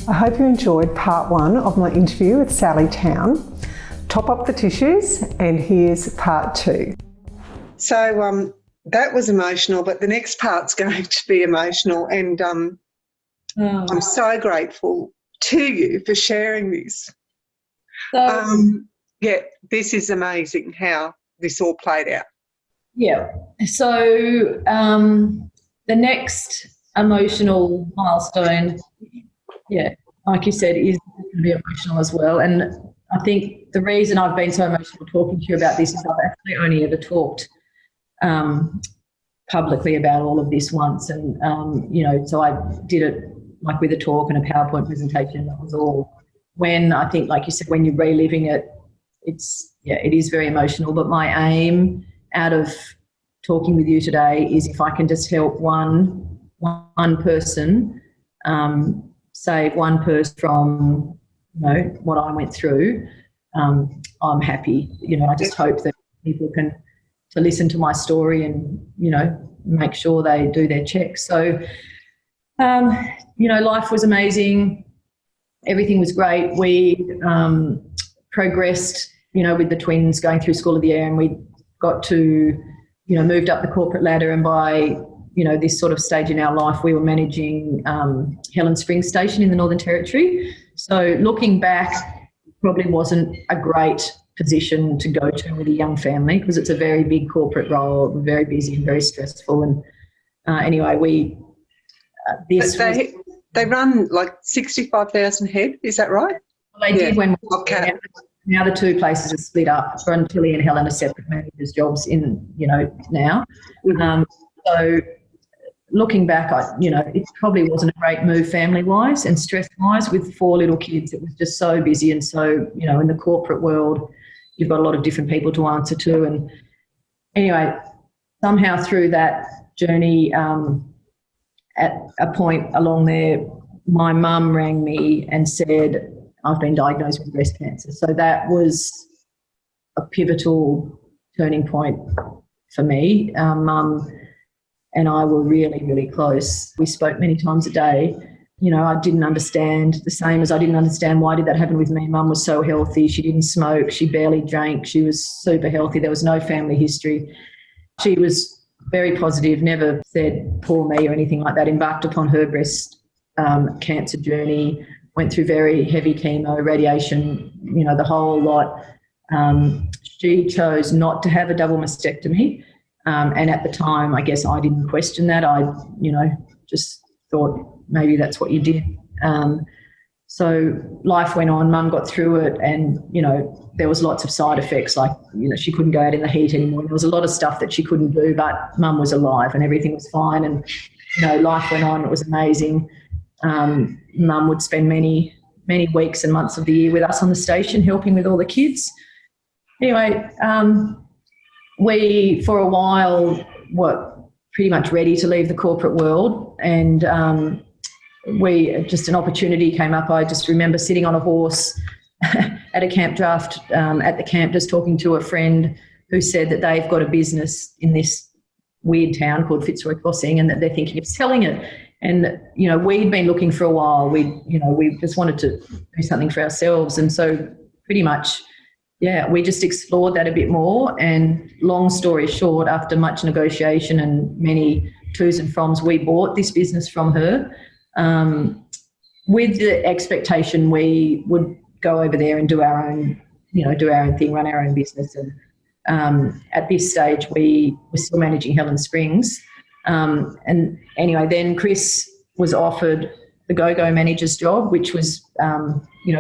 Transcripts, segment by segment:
I hope you enjoyed part one of my interview with Sally Towne. Top up the tissues, and here's part two. So that was emotional, but the next part's going to be emotional, and I'm so grateful to you for sharing this. Yeah, this is amazing how this all played out. Yeah. So the next emotional milestone, yeah, like you said, is going to be emotional as well. And I think the reason I've been so emotional talking to you about this is I've actually only ever talked publicly about all of this once. And, so I did it like with a talk and a PowerPoint presentation. That was all. When I think, like you said, when you're reliving it, it is very emotional. But my aim out of talking with you today is if I can just help one person, save one person from, what I went through, I'm happy. I just hope that people can to listen to my story and, make sure they do their checks. So, life was amazing. Everything was great. We progressed, with the twins going through school of the year, and we got to, moved up the corporate ladder, and by, this sort of stage in our life, we were managing Helen Springs Station in the Northern Territory. So looking back, probably wasn't a great position to go to with a young family because it's a very big corporate role, very busy and very stressful. And anyway, they run like 65,000 head, is that right? Well, they did when now the two places are split up. Tilly and Helen are separate managers' jobs in, now. So looking back, it probably wasn't a great move family-wise and stress-wise with 4 little kids. It was just so busy, and so, in the corporate world, you've got a lot of different people to answer to. And anyway, somehow through that journey, at a point along there, my mum rang me and said, I've been diagnosed with breast cancer. So that was a pivotal turning point for me. Mum and I were really, really close. We spoke many times a day. I didn't understand, the same as I didn't understand why did that happen with me. Mum was so healthy. She didn't smoke. She barely drank. She was super healthy. There was no family history. She was very positive, never said poor me or anything like that, embarked upon her breast cancer journey, went through very heavy chemo, radiation, the whole lot. She chose not to have a double mastectomy. And at the time, I guess I didn't question that. I, just thought maybe that's what you did. So life went on. Mum got through it, and, there was lots of side effects, like, she couldn't go out in the heat anymore. There was a lot of stuff that she couldn't do, but Mum was alive and everything was fine. And, life went on. It was amazing. Mum would spend many, many weeks and months of the year with us on the station helping with all the kids. Anyway, we, for a while, were pretty much ready to leave the corporate world, and just an opportunity came up. I just remember sitting on a horse at a camp draft at the camp, just talking to a friend who said that they've got a business in this weird town called Fitzroy Crossing and that they're thinking of selling it. And, we'd been looking for a while. We just wanted to do something for ourselves. And so pretty much, we just explored that a bit more. And long story short, after much negotiation and many to's and froms, we bought this business from her with the expectation we would go over there and do our own thing, run our own business. And at this stage, we were still managing Helen Springs. And anyway, then Chris was offered the Go-Go manager's job, which was,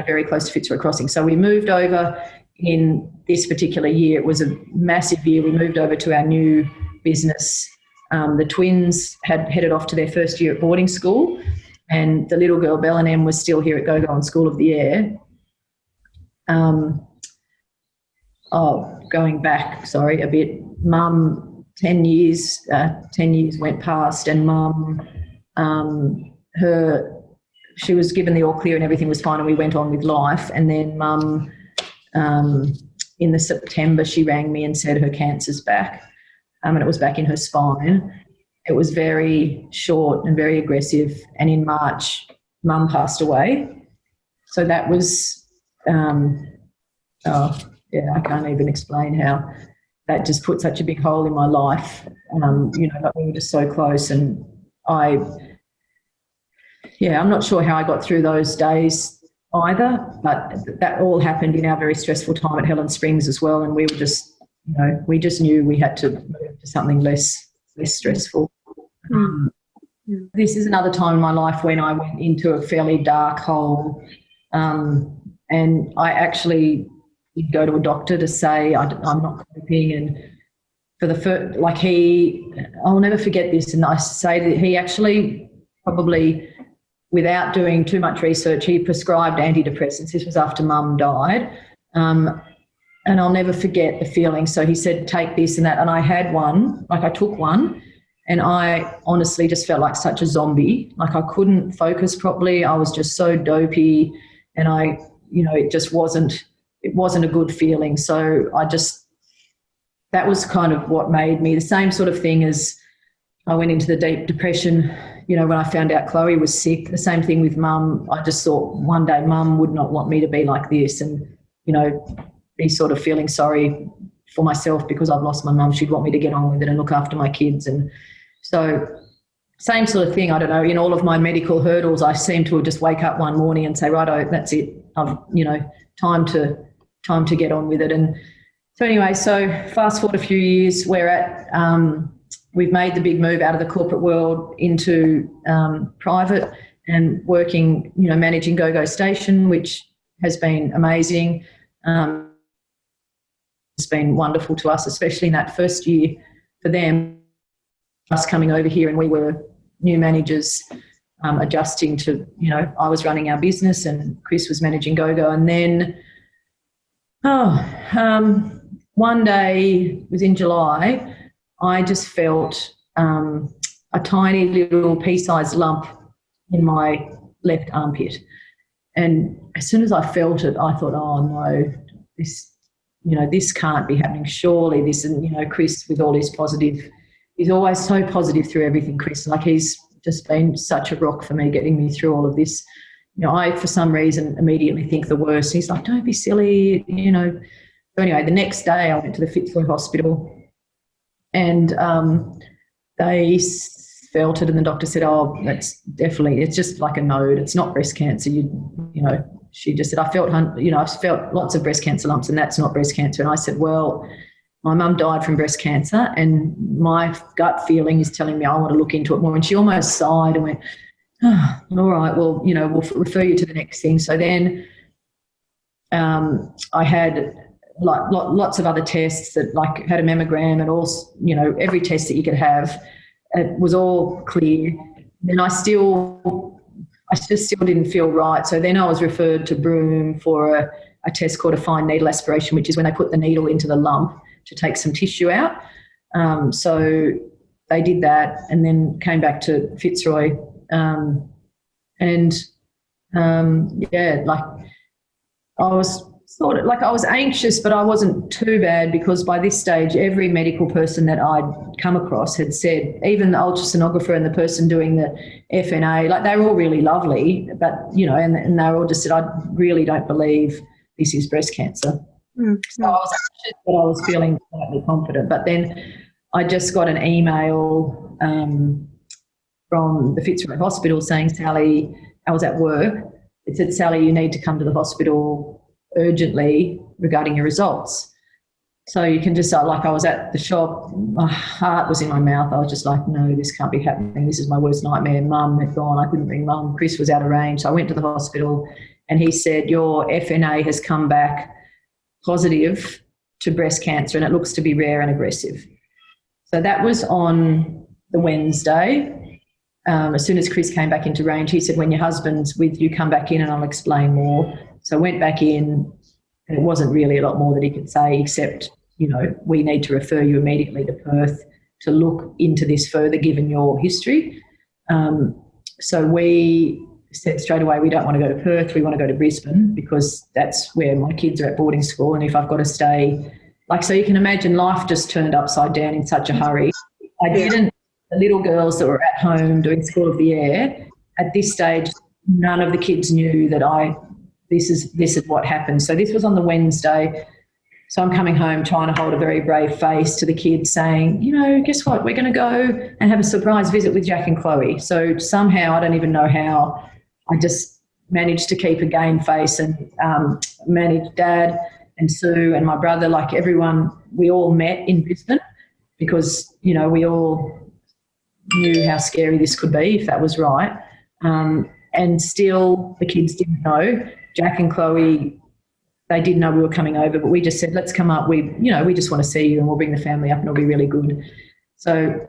very close to Fitzroy Crossing. So we moved over in this particular year. It was a massive year. We moved over to our new business. The twins had headed off to their first year at boarding school, and the little girl, Belle and Em, was still here at Go-Go on School of the Air. Going back, a bit, Mum, 10 years went past, and Mum, she was given the all clear and everything was fine, and we went on with life. And then Mum, in the September, she rang me and said her cancer's back, and it was back in her spine. It was very short and very aggressive, and in March, Mum passed away. So that was, I can't even explain how that just put such a big hole in my life. You know, like we were just so close, and I'm not sure how I got through those days either, but that all happened in our very stressful time at Helen Springs as well, and we were just, you know, we just knew we had to move to something less stressful. This is another time in my life when I went into a fairly dark hole, and I actually did go to a doctor to say I'm not coping, and for the first, I'll never forget this, and I say that he actually probably, without doing too much research, he prescribed antidepressants. This was after Mum died, and I'll never forget the feeling. So he said, take this and that, and I had one, I took one, and I honestly just felt like such a zombie. Like I couldn't focus properly. I was just so dopey, and it wasn't a good feeling. So that was kind of what made me, the same sort of thing as I went into the deep depression, you know, when I found out Chloe was sick. The same thing with Mum. I just thought one day Mum would not want me to be like this, and, you know, be sort of feeling sorry for myself because I've lost my mum. She'd want me to get on with it and look after my kids. And so same sort of thing. I don't know, in all of my medical hurdles, I seem to just wake up one morning and say, righto, that's it. I've, you know, time to get on with it. And so anyway, so fast forward a few years, we've made the big move out of the corporate world into private and working, you know, managing Go-Go Station, which has been amazing. It's been wonderful to us, especially in that first year for them, us coming over here, and we were new managers, adjusting to, you know, I was running our business and Chris was managing Go-Go. And then, one day, it was in July, I just felt a tiny little pea-sized lump in my left armpit. And as soon as I felt it, I thought, oh, no, this can't be happening. Surely this, and, you know, Chris, with all his positive, he's always so positive through everything, Chris. Like, he's just been such a rock for me, getting me through all of this. You know, I, for some reason, immediately think the worst. He's like, don't be silly, you know. So anyway, the next day I went to the Fitzroy Hospital, and they felt it, and the doctor said, oh, that's definitely, it's just like a node. It's not breast cancer. You know, she just said, I felt lots of breast cancer lumps, and that's not breast cancer. And I said, well, my mum died from breast cancer, and my gut feeling is telling me I want to look into it more. And she almost sighed and went, oh, all right, well, you know, we'll refer you to the next thing. So then I had lots of other tests that, like, had a mammogram and all, you know, every test that you could have. It was all clear. Then I just still didn't feel right. So then I was referred to Broome for a test called a fine needle aspiration, which is when they put the needle into the lump to take some tissue out. So they did that, and then came back to Fitzroy. I was sort of like, I was anxious, but I wasn't too bad, because by this stage, every medical person that I'd come across had said, even the ultrasonographer and the person doing the FNA, like, they were all really lovely, but, you know, and they all just said, I really don't believe this is breast cancer. Mm-hmm. So I was anxious, but I was feeling slightly confident. But then I just got an email from the Fitzroy Hospital saying, Sally, I was at work. It said, Sally, you need to come to the hospital urgently regarding your results. So you can just, like, I was at the shop, my heart was in my mouth. I was just like, no, this can't be happening. This is my worst nightmare. Mum had gone. I couldn't ring Mum. Chris was out of range. So I went to the hospital, and he said, your FNA has come back positive to breast cancer, and it looks to be rare and aggressive. So that was on the Wednesday. As soon as Chris came back into range, he said, when your husband's with you, come back in and I'll explain more. So I went back in, and it wasn't really a lot more that he could say, except, you know, we need to refer you immediately to Perth to look into this further, given your history. So we said straight away, we don't want to go to Perth, we want to go to Brisbane, because that's where my kids are at boarding school, and if I've got to stay, like, so you can imagine life just turned upside down in such a hurry. The little girls that were at home doing School of the Air, at this stage, none of the kids knew that this is what happened. So this was on the Wednesday. So I'm coming home trying to hold a very brave face to the kids saying, guess what? We're going to go and have a surprise visit with Jack and Chloe. So somehow, I don't even know how, I just managed to keep a game face and managed Dad and Sue and my brother, like everyone, we all met in Brisbane because, we all knew how scary this could be if that was right. And still the kids didn't know. Jack and Chloe, they did know we were coming over, but we just said, let's come up. We just want to see you and we'll bring the family up and it'll be really good. So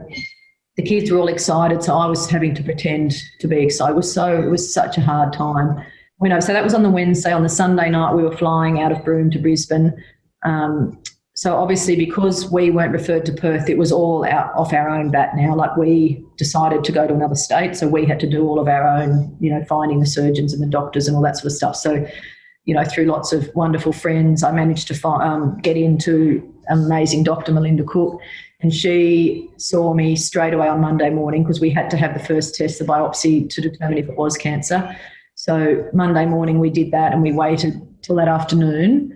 the kids were all excited. So I was having to pretend to be excited. It was such a hard time. So that was on the Wednesday. On the Sunday night, we were flying out of Broome to Brisbane. So obviously because we weren't referred to Perth, it was all out off our own bat now. Like we decided to go to another state. So we had to do all of our own, finding the surgeons and the doctors and all that sort of stuff. So, through lots of wonderful friends, I managed to get into amazing Dr. Melinda Cook, and she saw me straight away on Monday morning because we had to have the first test, the biopsy, to determine if it was cancer. So Monday morning we did that and we waited till that afternoon,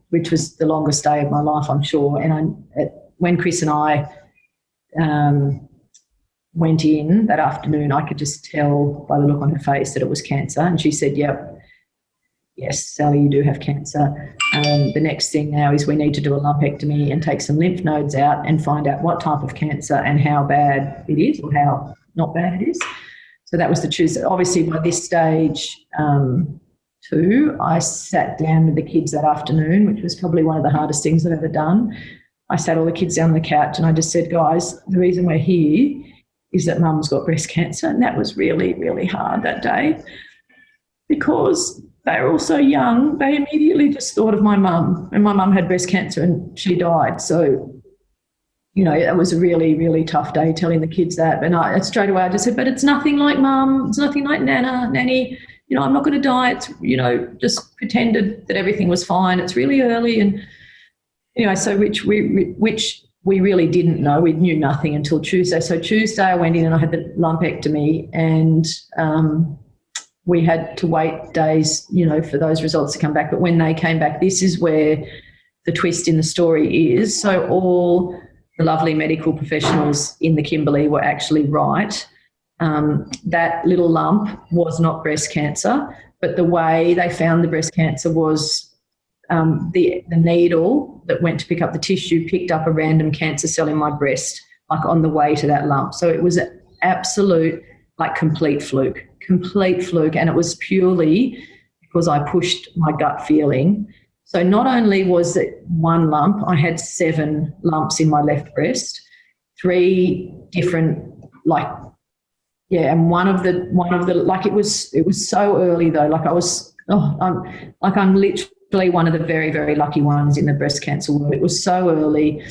which was the longest day of my life, I'm sure. And when Chris and I went in that afternoon, I could just tell by the look on her face that it was cancer. And she said, yep, yes, Sally, you do have cancer. The next thing now is we need to do a lumpectomy and take some lymph nodes out and find out what type of cancer and how bad it is or how not bad it is. So that was the Tuesday. Obviously, by this stage, too, I sat down with the kids that afternoon, which was probably one of the hardest things I've ever done. I sat all the kids down on the couch and I just said, guys, the reason we're here is that Mum's got breast cancer. And that was really, really hard that day because they were all so young. They immediately just thought of my mum, and my mum had breast cancer and she died. So, it was a really, really tough day telling the kids that. And straight away I just said, but it's nothing like Mum. It's nothing like Nanny. I'm not going to die. It's, just pretended that everything was fine. It's really early. And, so which we really didn't know. We knew nothing until Tuesday. So Tuesday I went in and I had the lumpectomy and we had to wait days, for those results to come back. But when they came back, this is where the twist in the story is. So all the lovely medical professionals in the Kimberley were actually right. That little lump was not breast cancer, but the way they found the breast cancer was the needle that went to pick up the tissue picked up a random cancer cell in my breast, like on the way to that lump. So it was an absolute, complete fluke. And it was purely because I pushed my gut feeling. So not only was it one lump, I had 7 lumps in my left breast, 3 different, and one of the it was so early though. I'm literally one of the very, very lucky ones in the breast cancer world. It was so early.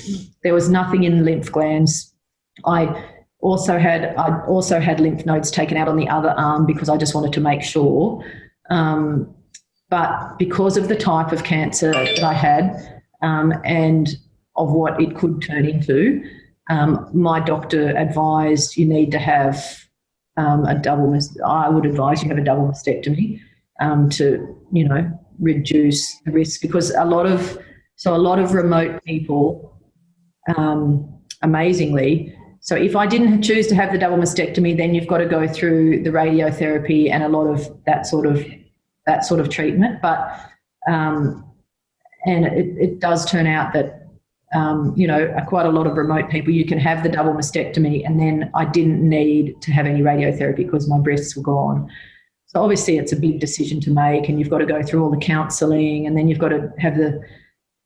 There was nothing in the lymph glands. I also had lymph nodes taken out on the other arm because I just wanted to make sure. But because of the type of cancer that I had and of what it could turn into, my doctor advised you need to have I would advise you have a double mastectomy to, reduce the risk, because a lot of remote people, amazingly, so if I didn't choose to have the double mastectomy, then you've got to go through the radiotherapy and a lot of that sort of treatment. But and it does turn out that quite a lot of remote people, you can have the double mastectomy, and then I didn't need to have any radiotherapy because my breasts were gone. So obviously it's a big decision to make, and you've got to go through all the counselling, and then you've got to have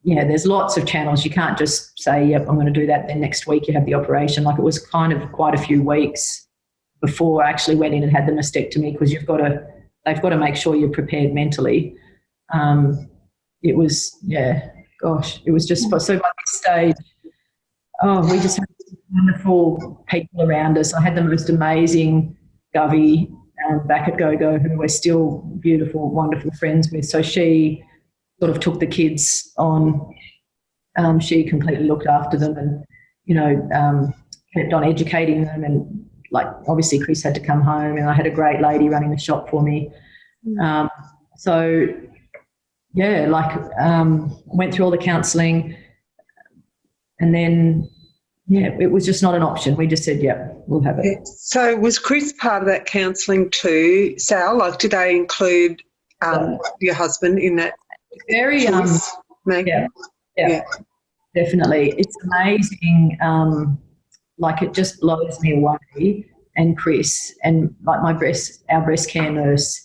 there's lots of channels. You can't just say, yep, I'm going to do that, then next week you have the operation. It was kind of quite a few weeks before I actually went in and had the mastectomy, because they've got to make sure you're prepared mentally. It was, it was just, so by this stage, we just had wonderful people around us. I had the most amazing Govey back at GoGo, who we're still beautiful, wonderful friends with. So she sort of took the kids on. She completely looked after them and, kept on educating them and like obviously Chris had to come home, and I had a great lady running the shop for me. So yeah, like went through all the counselling, and then it was just not an option. We just said, yeah, we'll have it. Yeah. So was Chris part of that counselling too, Sal? Like, did they include your husband in that? Very choice making? Yeah, definitely. It's amazing. Like, it just blows me away. And Chris and like our breast care nurse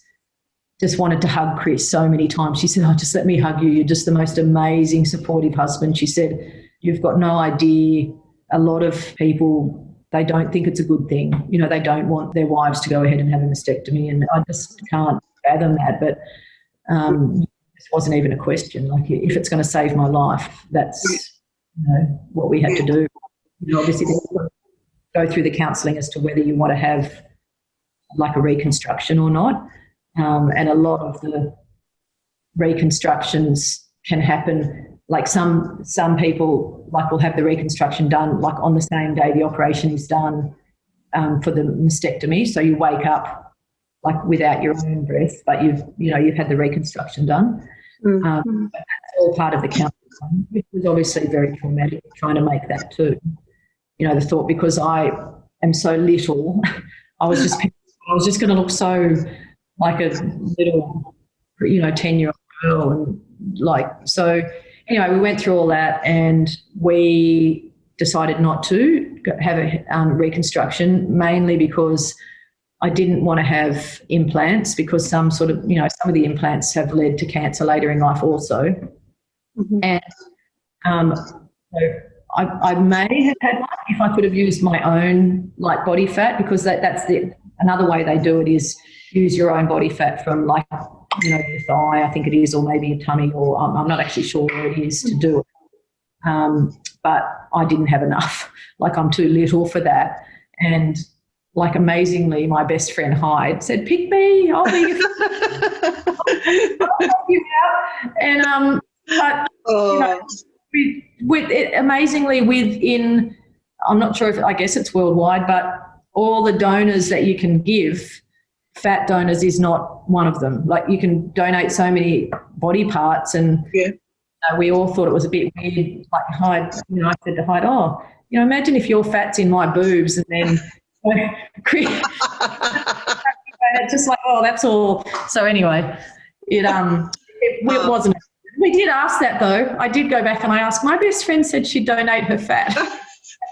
just wanted to hug Chris so many times. She said, "Oh, just let me hug you. You're just the most amazing, supportive husband." She said, "You've got no idea. A lot of people, they don't think it's a good thing. You know, they don't want their wives to go ahead and have a mastectomy." And I just can't fathom that. But this wasn't even a question. Like, if it's going to save my life, that's what we had to do. Obviously, go through the counselling as to whether you want to have like a reconstruction or not. And a lot of the reconstructions can happen, like some people like will have the reconstruction done like on the same day the operation is done for the mastectomy. So you wake up like without your own breast, but you've had the reconstruction done. But that's all part of the counselling, which was obviously very traumatic, trying to make that too. The thought, because I am so little, I was just going to look so like a little, 10-year-old girl. And like, so anyway, we went through all that, and we decided not to have a reconstruction, mainly because I didn't want to have implants, because some of the implants have led to cancer later in life also. And so I may have had one if I could have used my own like body fat, because that's another way they do it is use your own body fat from like your thigh, I think it is, or maybe your tummy, or I'm not actually sure where it is to do it. But I didn't have enough. Like, I'm too little for that. And like, amazingly, my best friend Hyde said, "Pick me, I'll be I'll help you out." And but with it, amazingly, within, I'm not sure if, I guess it's worldwide, but all the donors that you can give, fat donors is not one of them. Like, you can donate so many body parts, and we all thought it was a bit weird. Like, Hyde, I said to Hyde, "Oh, imagine if your fat's in my boobs," and then it's just like, oh, that's all. So anyway, it wasn't. We did ask that though. I did go back and I asked. My best friend said she'd donate her fat.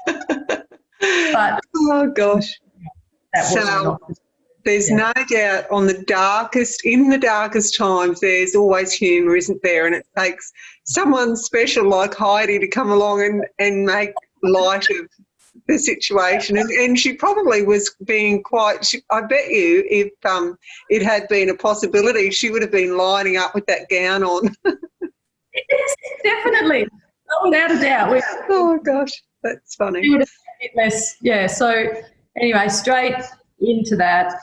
But oh gosh, so there's no doubt in the darkest times, there's always humour, isn't there? And it takes someone special like Heidi to come along and make light of the situation. And she probably was being I bet you if it had been a possibility, she would have been lining up with that gown on. Definitely, without a doubt. Oh gosh, that's funny. Yeah. So anyway, straight into that,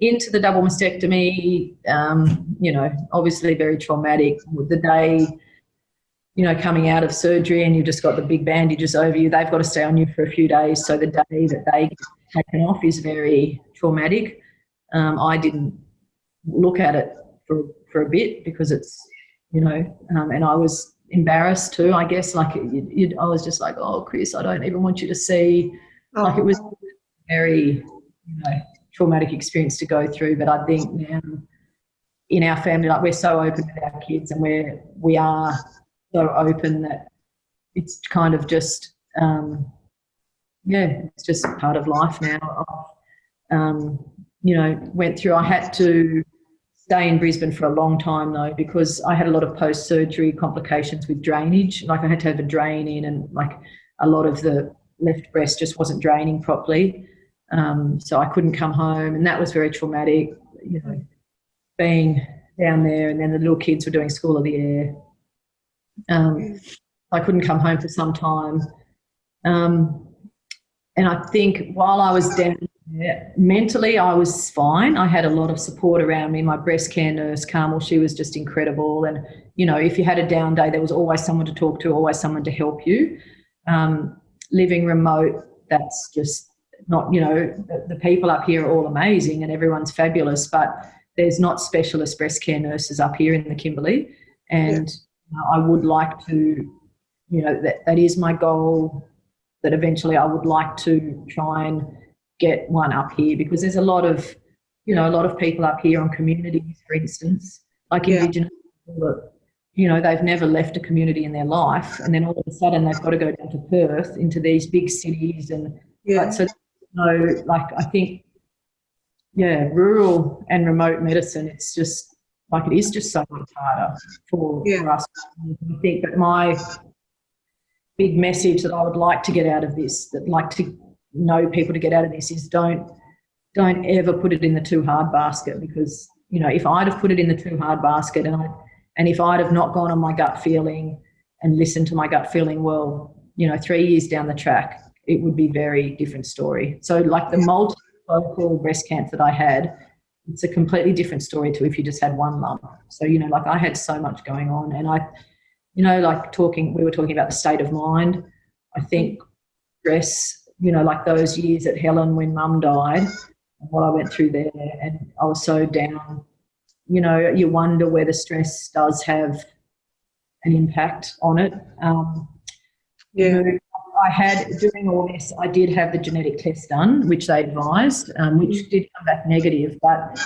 into the double mastectomy. Obviously very traumatic. The day, coming out of surgery, and you've just got the big bandages over you. They've got to stay on you for a few days. So the day that they get taken off is very traumatic. I didn't look at it for a bit because it's, and I was embarrassed too, I guess. Like, I was just like, "Oh, Chris, I don't even want you to see." Like, it was a very, traumatic experience to go through. But I think now in our family, like, we're so open with our kids, and we are so open that it's kind of just, it's just part of life now. Went through, I had to stay in Brisbane for a long time though, because I had a lot of post-surgery complications with drainage. Like, I had to have a drain in, and like a lot of the left breast just wasn't draining properly. So I couldn't come home, and that was very traumatic, being down there, and then the little kids were doing School of the Air. I couldn't come home for some time. And I think while I was down there, mentally I was fine. I had a lot of support around me. My breast care nurse, Carmel, she was just incredible. And, if you had a down day, there was always someone to talk to, always someone to help you. Living remote, that's just not, the people up here are all amazing and everyone's fabulous, but there's not specialist breast care nurses up here in the Kimberley. And I would like to, that is my goal, that eventually I would like to try and get one up here, because there's a lot of people up here on communities, for instance, like Indigenous people that, they've never left a community in their life, and then all of a sudden they've got to go down to Perth into these big cities. And I think, rural and remote medicine, it's just it is just so much harder for us. I think that my big message that I would like to get out of this, that like to know people to get out of this, is don't ever put it in the too hard basket, because, if I'd have put it in the too hard basket and if I'd have not gone on my gut feeling and listened to my gut feeling, 3 years down the track, it would be a very different story. So like the multifocal breast cancer that I had, it's a completely different story to if you just had one lump. So, I had so much going on, and we were talking about the state of mind. I think stress, like those years at Helen when Mum died and what I went through there, and I was so down, you wonder whether stress does have an impact on it. I had, during all this, I did have the genetic test done, which they advised, which did come back negative. But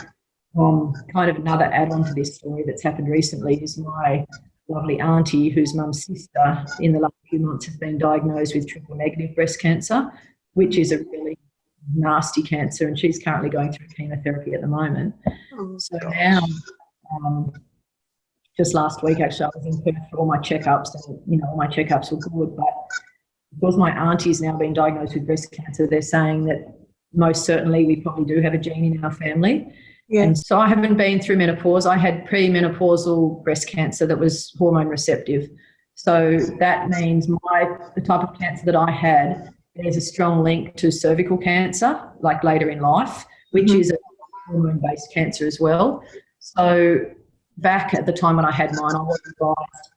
kind of another add-on to this story that's happened recently is my lovely auntie, whose mum's sister in the last few months has been diagnosed with triple-negative breast cancer, which is a really nasty cancer, and she's currently going through chemotherapy at the moment. So now, just last week actually, I was in Perth for all my checkups, and all my checkups were good, but because my auntie's now been diagnosed with breast cancer, they're saying that most certainly we probably do have a gene in our family. Yeah. And so I haven't been through menopause. I had premenopausal breast cancer that was hormone receptive. So that means the type of cancer that I had, there's a strong link to cervical cancer, like later in life, which is a hormone-based cancer as well. So back at the time when I had mine, I was advised,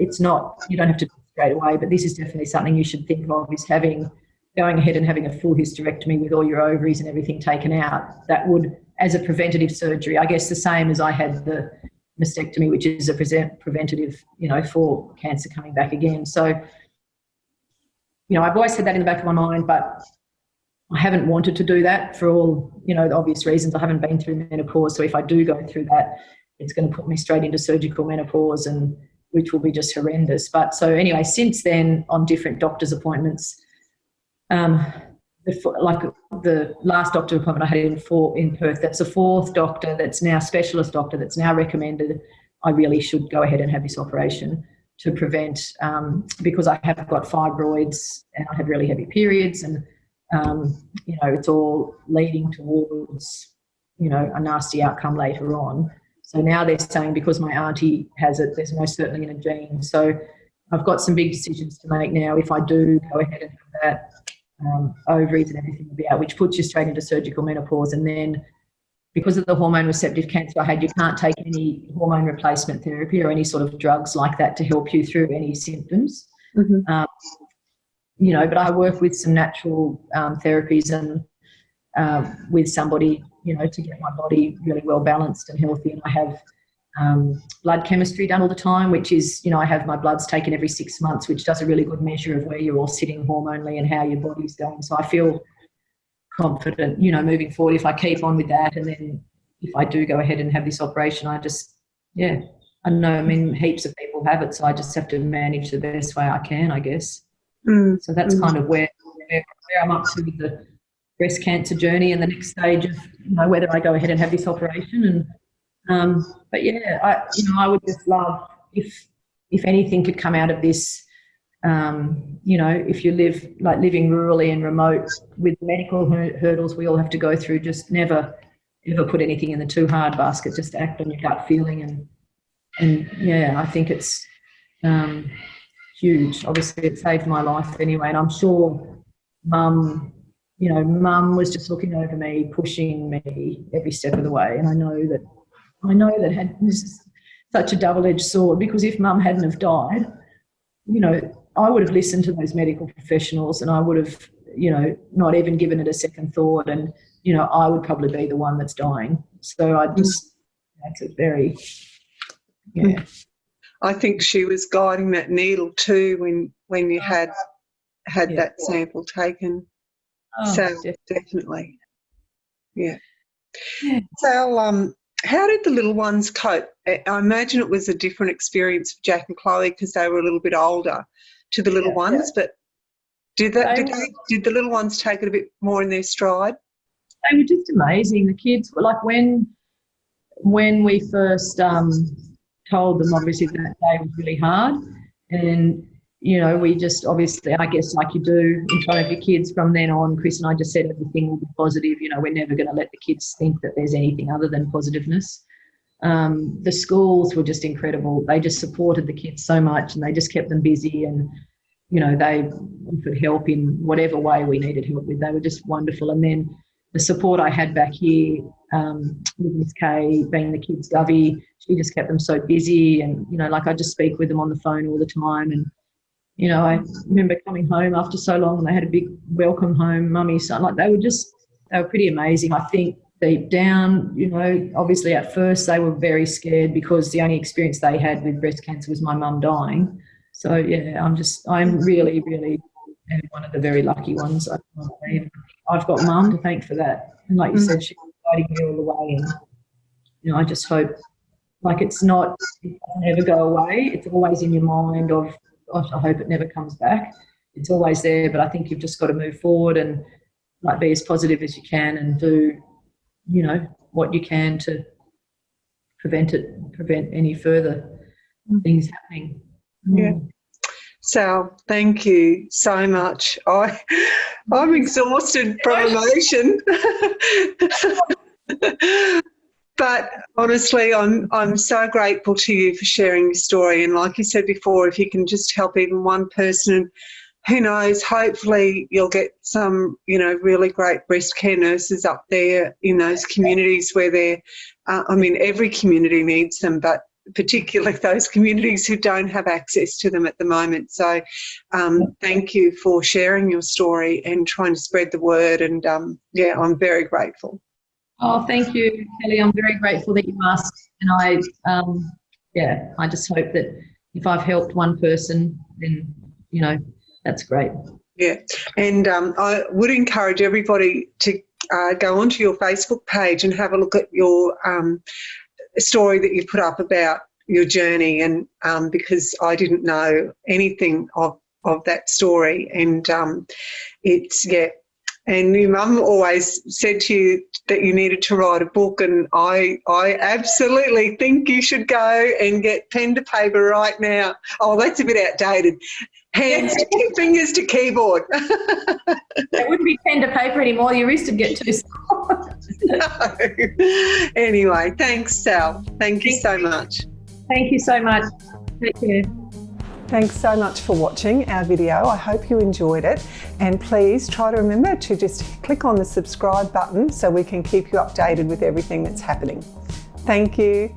it's not, you don't have to do it straight away, but this is definitely something you should think of, is going ahead and having a full hysterectomy with all your ovaries and everything taken out. That would, as a preventative surgery, I guess the same as I had the mastectomy, which is a preventative, for cancer coming back again. So, I've always had that in the back of my mind, but I haven't wanted to do that for all, the obvious reasons. I haven't been through menopause, so if I do go through that, it's going to put me straight into surgical menopause, and which will be just horrendous. But so anyway, since then, on different doctor's appointments, the last doctor appointment I had in Perth, that's a fourth doctor that's now specialist doctor that's now recommended I really should go ahead and have this operation to prevent, because I have got fibroids and I have really heavy periods, and it's all leading towards a nasty outcome later on. So now they're saying because my auntie has it, there's most certainly in a gene. So I've got some big decisions to make now if I do go ahead and have that. Ovaries and everything will be out, which puts you straight into surgical menopause. And then because of the hormone receptive cancer I had, you can't take any hormone replacement therapy or any sort of drugs like that to help you through any symptoms. But I work with some natural therapies and with somebody, to get my body really well balanced and healthy. And I have blood chemistry done all the time, which is, I have my bloods taken every 6 months, which does a really good measure of where you're all sitting hormonally and how your body's going. So I feel confident, moving forward, if I keep on with that. And then if I do go ahead and have this operation, I know, heaps of people have it, so I just have to manage the best way I can, I guess. So that's kind of where I'm up to with the breast cancer journey, and the next stage of, whether I go ahead and have this operation. And I would just love if anything could come out of this. If you living rurally and remote with the medical hurdles we all have to go through, just never ever put anything in the too hard basket. Just act on your gut feeling, and I think it's huge. Obviously, it saved my life anyway, and I'm sure Mum was just looking over me, pushing me every step of the way, and I know that this is such a double-edged sword, because if Mum hadn't have died, I would have listened to those medical professionals, and I would have, not even given it a second thought. And, I would probably be the one that's dying. So that's a very, yeah. I think she was guiding that needle too when you had that sample taken. So definitely. Yeah. So how did the little ones cope? I imagine it was a different experience for Jack and Chloe because they were a little bit older to the little ones, but did the little ones take it a bit more in their stride? They were just amazing. The kids were like, when we first told them, obviously that day was really hard, and we just obviously, I guess, like you do in front of your kids from then on, Chris and I just said everything will be positive. We're never going to let the kids think that there's anything other than positiveness. The schools were just incredible. They just supported the kids so much, and they just kept them busy, and they could help in whatever way we needed help with. They were just wonderful. And then the support I had back here with Miss Kay, being the kids' govey, she just kept them so busy. And, I just speak with them on the phone all the time. And, I remember coming home after so long and they had a big welcome home, mummy, son. Like they were pretty amazing. I think deep down, obviously at first they were very scared because the only experience they had with breast cancer was my mum dying. So, yeah, I'm really, really one of the very lucky ones. I've got Mum to thank for that. And like you said, she's guiding me all the way. And, I just hope, like it doesn't ever go away. It's always in your mind of, gosh, I hope it never comes back. It's always there, but I think you've just got to move forward and like be as positive as you can and do, what you can to prevent any further things happening. Yeah. So thank you so much. I'm exhausted from emotion. But honestly, I'm so grateful to you for sharing your story. And like you said before, if you can just help even one person, who knows, hopefully you'll get some, really great breast care nurses up there in those communities where they're, every community needs them, but particularly those communities who don't have access to them at the moment. So thank you for sharing your story and trying to spread the word. And, I'm very grateful. Oh, thank you, Kelly. I'm very grateful that you asked. And I just hope that if I've helped one person, then, that's great. Yeah. And I would encourage everybody to go onto your Facebook page and have a look at your story that you put up about your journey, and because I didn't know anything of that story, and and your mum always said to you that you needed to write a book, and I absolutely think you should go and get pen to paper right now. Oh, that's a bit outdated. Fingers to keyboard. It wouldn't be pen to paper anymore. Your wrist would get too small. No. Anyway, thanks, Sal. Thank you so much. Thank you so much. Take care. Thanks so much for watching our video. I hope you enjoyed it. And please try to remember to just click on the subscribe button so we can keep you updated with everything that's happening. Thank you.